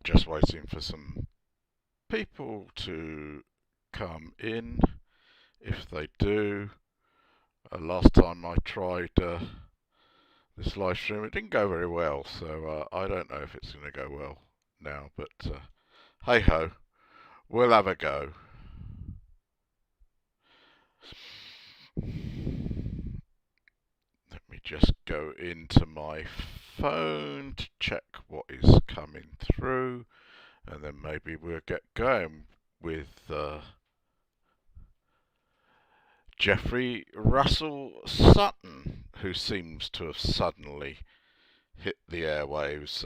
Just waiting for some people to come in. If they do, last time I tried this live stream, it didn't go very well, so I don't know if it's going to go well now, but hey ho, we'll have a go. Let me just go into my phone to check what is coming through, and then maybe we'll get going with Jeffrey Russell Sutton, who seems to have suddenly hit the airwaves,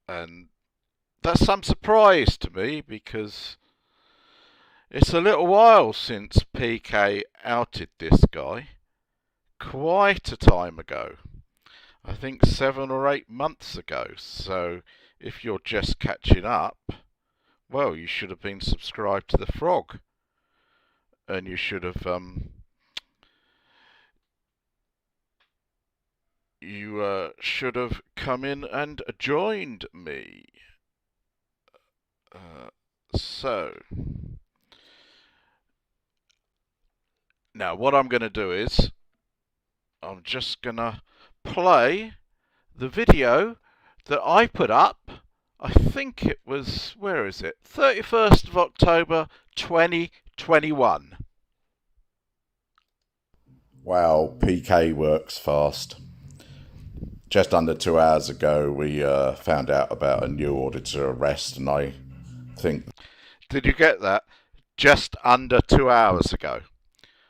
and that's some surprise to me because it's a little while since PK outed this guy, quite a time ago. I think 7 or 8 months ago. So if you're just catching up, well, you should have been subscribed to the Frog, and you should have should have come in and joined me. So now what I'm going to do is I'm just going to play the video that I put up. I think it was, where is it? 31st of October 2021. Wow, PK works fast. Just under 2 hours ago, we found out about a new auditor arrest, and I think... Did you get that? Just under 2 hours ago,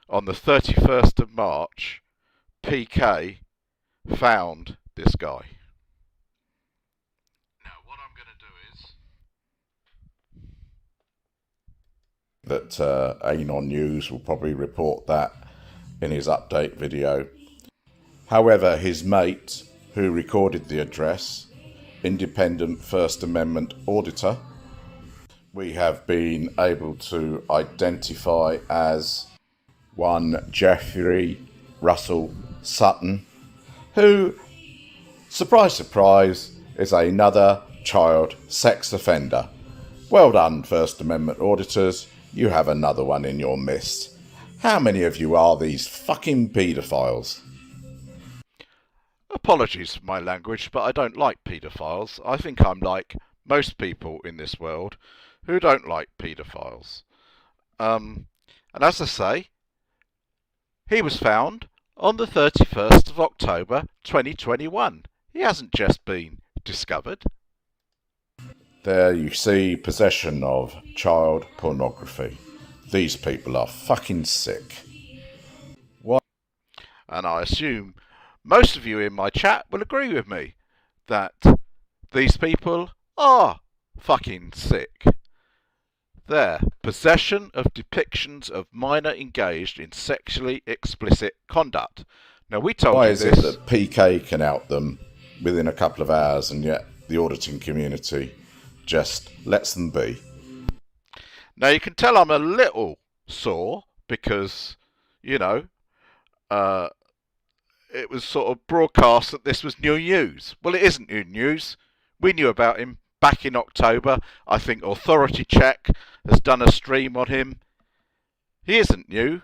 on the 31st of March, PK found this guy. Now, what I'm going to do is... that Anon News will probably report that in his update video. However, his mate, who recorded the address, independent First Amendment auditor, we have been able to identify as one Jeffrey Russell Sutton, who, surprise, surprise, is another child sex offender. Well done, First Amendment auditors. You have another one in your midst. How many of you are these fucking paedophiles? Apologies for my language, but I don't like paedophiles. I think I'm like most people in this world who don't like paedophiles. And as I say, he was found on the 31st of October 2021. He hasn't just been discovered. There you see possession of child pornography. These people are fucking sick. What? And I assume most of you in my chat will agree with me that these people are fucking sick. There, possession of depictions of minor engaged in sexually explicit conduct. Now we told Why you is this. it that PK can out them within a couple of hours and yet the auditing community just lets them be? Now you can tell I'm a little sore because, you know, it was sort of broadcast that this was new news. Well, it isn't new news. We knew about him back in October. I think Authority Check has done a stream on him. He isn't new.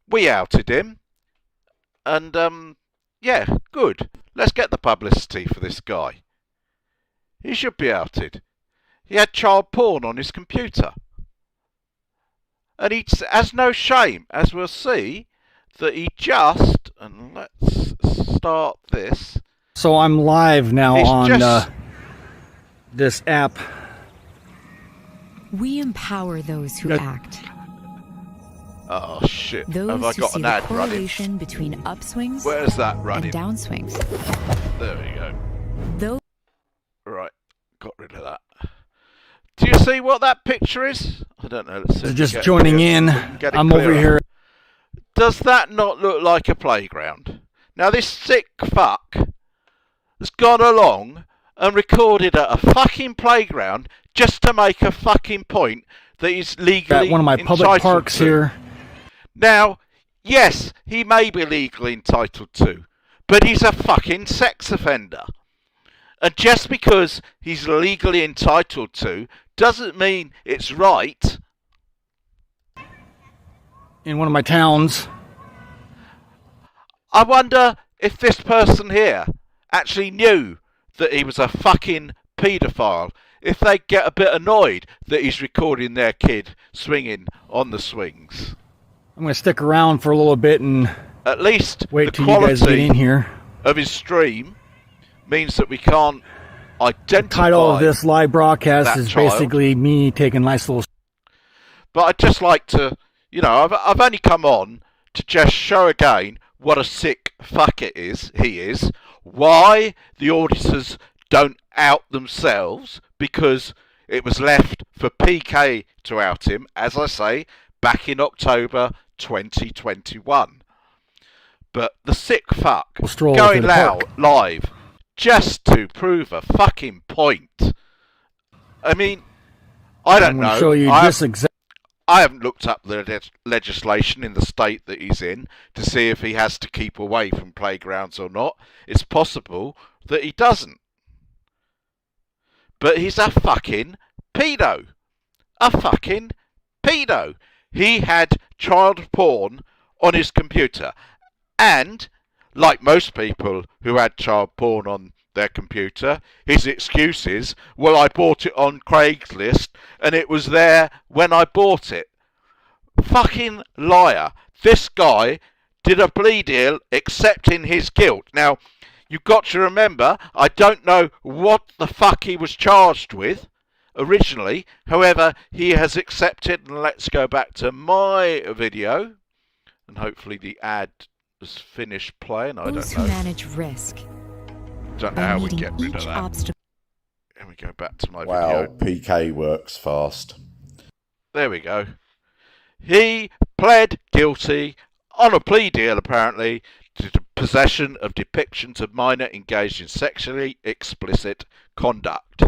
We outed him. And, yeah, good. Let's get the publicity for this guy. He should be outed. He had child porn on his computer. And he has no shame, as we'll see, that he just, and let's start this. So I'm live now on this app. We empower those who act. Oh shit! Those Have I who got see an the ad running? correlation between upswings Where's that running? and downswings. There we go. Those Right, got rid of that. Do you see what that picture is? I don't know. Let's see. They're just joining in. I'm over here. Does that not look like a playground? Now this sick fuck has gone along and recorded at a fucking playground just to make a fucking point that he's legally At one of my public parks here. Now, yes, he may be legally entitled to, but he's a fucking sex offender. And just because he's legally entitled to doesn't mean it's right. In one of my towns. I wonder if this person here actually knew that he was a fucking paedophile. If they get a bit annoyed that he's recording their kid swinging on the swings. I'm going to stick around for a little bit and at least wait the till you guys get in here. Of his stream means that we can't identify. The title of this live broadcast is child. basically me taking nice little. But I'd just like to, you know, I've only come on to just show again what a sick fuck he is, why the auditors don't out themselves, because it was left for PK to out him, as I say, back in October 2021. But the sick fuck going live just to prove a fucking point. I mean, I don't know. Show you I haven't looked up the legislation in the state that he's in to see if he has to keep away from playgrounds or not. It's possible that he doesn't. But he's a fucking pedo. A fucking pedo. He had child porn on his computer. And, like most people who had child porn on their computer, his excuse is, well, I bought it on Craigslist and it was there when I bought it. Fucking liar. This guy did a plea deal accepting his guilt. Now, you've got to remember, I don't know what the fuck he was charged with originally. However, he has accepted, and let's go back to my video, and hopefully the ad has finished playing. I don't know. Those who manage risk. Don't know how we get rid of that. And we go back to my video. Wow, PK works fast. There we go. He pled guilty on a plea deal, apparently, to the possession of depictions of minor engaged in sexually explicit conduct.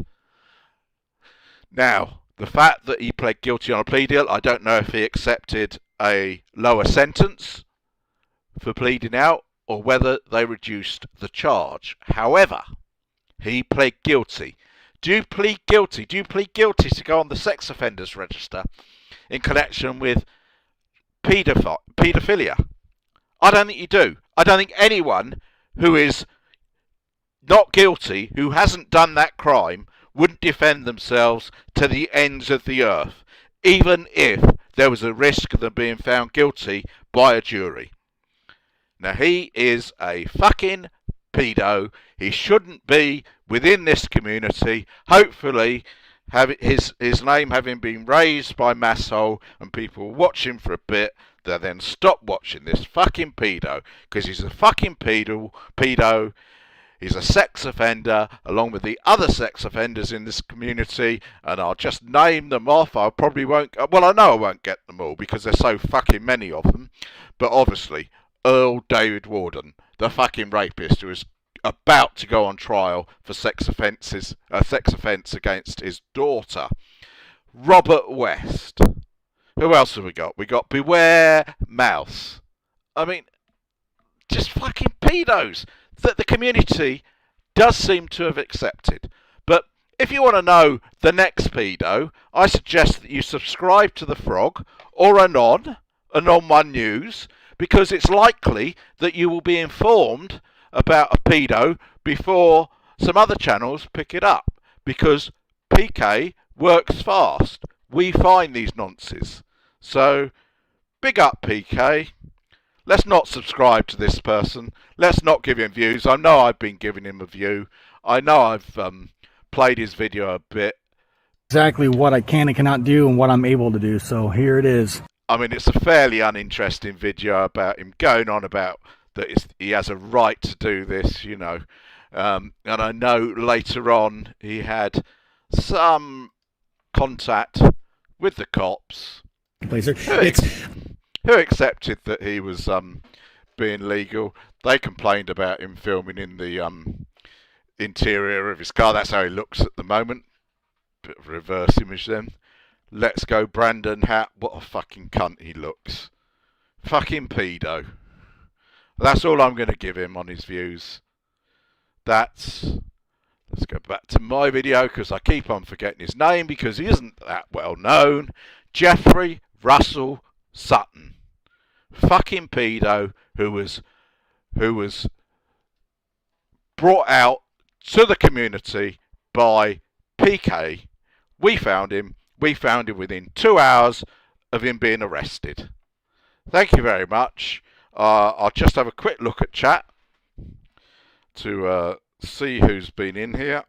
Now, the fact that he pled guilty on a plea deal, I don't know if he accepted a lower sentence for pleading out or whether they reduced the charge. However, he pled guilty. Do you plead guilty? Do you plead guilty to go on the sex offenders register in connection with paedophilia? I don't think you do. I don't think anyone who is not guilty, who hasn't done that crime, wouldn't defend themselves to the ends of the earth, even if there was a risk of them being found guilty by a jury. Now, he is a fucking pedo. He shouldn't be within this community. Hopefully, his name having been raised by Masshole and people watch him for a bit, they'll then stop watching this fucking pedo, because he's a fucking pedo. He's a sex offender, along with the other sex offenders in this community, and I'll just name them off. I probably won't, well, I know I won't get them all, because there's so fucking many of them, but obviously, Earl David Warden, the fucking rapist who is about to go on trial for sex offence against his daughter. Robert West. Who else have we got? We got Beware Mouse. I mean, just fucking pedos that the community does seem to have accepted. But if you want to know the next pedo, I suggest that you subscribe to The Frog or Anon One News, because it's likely that you will be informed about a pedo before some other channels pick it up, because PK works fast. We find these nonces. So, big up PK. Let's not subscribe to this person. Let's not give him views. I know I've been giving him a view. I know I've played his video a bit. Exactly what I can and cannot do and what I'm able to do. So here it is. I mean, it's a fairly uninteresting video about him going on about that he has a right to do this, you know. And I know later on he had some contact with the cops who accepted that he was being legal. They complained about him filming in the interior of his car. That's how he looks at the moment. Bit of reverse image then. Let's go Brandon Hat. What a fucking cunt he looks. Fucking pedo. That's all I'm going to give him on his views. That's Let's go back to my video because I keep on forgetting his name because he isn't that well known. Jeffrey Russell Sutton. Fucking pedo who was brought out to the community by PK. We found him within 2 hours of him being arrested. Thank you very much. I'll just have a quick look at chat to see who's been in here.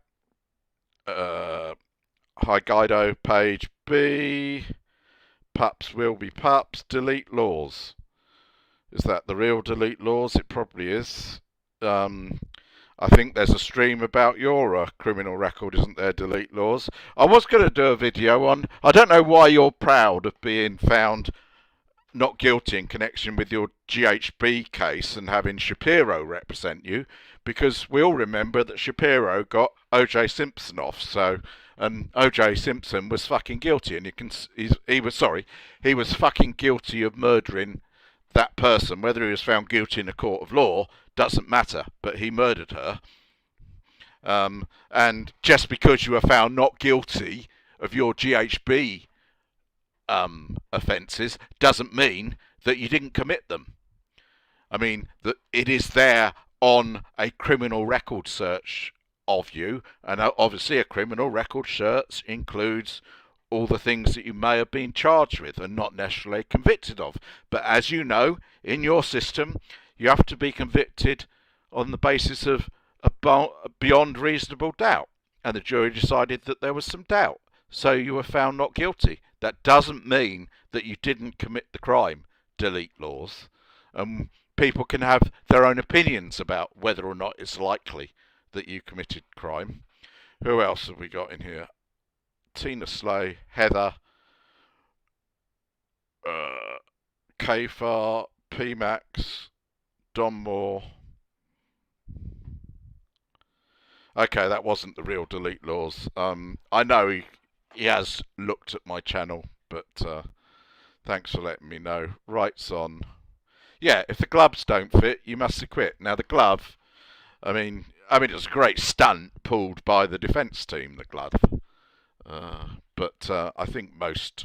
Hi Guido, page B. Pups will be pups. Delete laws. Is that the real delete laws? It probably is. I think there's a stream about your criminal record, isn't there, delete laws? I was going to do a video on, I don't know why you're proud of being found not guilty in connection with your GHB case and having Shapiro represent you, because we all remember that Shapiro got O.J. Simpson off, and O.J. Simpson was fucking guilty, and he was fucking guilty of murdering that person. Whether he was found guilty in a court of law doesn't matter, but he murdered her. And just because you were found not guilty of your GHB offences doesn't mean that you didn't commit them. I mean, that it is there on a criminal record search of you, and obviously a criminal record search includes all the things that you may have been charged with and not necessarily convicted of. But as you know, in your system, you have to be convicted on the basis of beyond reasonable doubt. And the jury decided that there was some doubt. So you were found not guilty. That doesn't mean that you didn't commit the crime. Delete laws. People can have their own opinions about whether or not it's likely that you committed crime. Who else have we got in here? Tina Slay, Heather, Kfar, P-Max, Don Moore. Okay, that wasn't the real delete laws. I know he has looked at my channel, but thanks for letting me know. Rights on. Yeah, if the gloves don't fit, you must acquit. Now the glove, I mean it was a great stunt pulled by the defence team, the glove. But I think most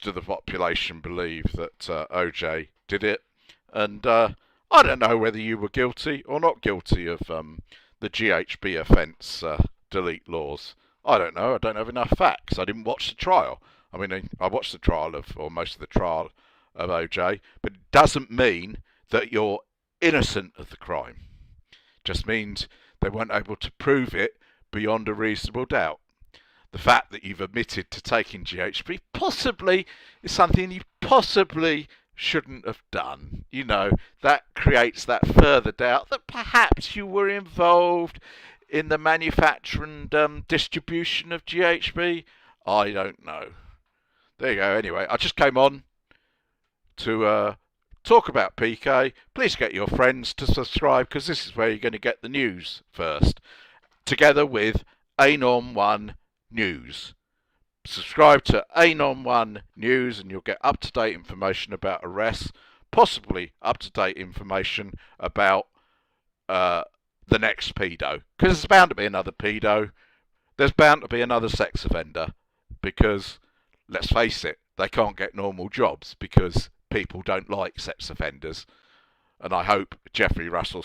of the population believe that OJ did it, and I don't know whether you were guilty or not guilty of the GHB offence delete laws. I don't know. I don't have enough facts. I didn't watch the trial. I mean, I watched the trial or most of the trial of OJ, but it doesn't mean that you're innocent of the crime. It just means they weren't able to prove it beyond a reasonable doubt. The fact that you've admitted to taking GHB possibly is something you possibly shouldn't have done. You know, that creates that further doubt that perhaps you were involved in the manufacture and distribution of GHB. I don't know. There you go. Anyway, I just came on to talk about PK. Please get your friends to subscribe, because this is where you're going to get the news first, together with Anon 1 News. Subscribe to Anon 1 News and you'll get up-to-date information about arrests, possibly up-to-date information about the next pedo. Because there's bound to be another pedo. There's bound to be another sex offender. Because, let's face it, they can't get normal jobs because people don't like sex offenders. And I hope Jeffrey Russell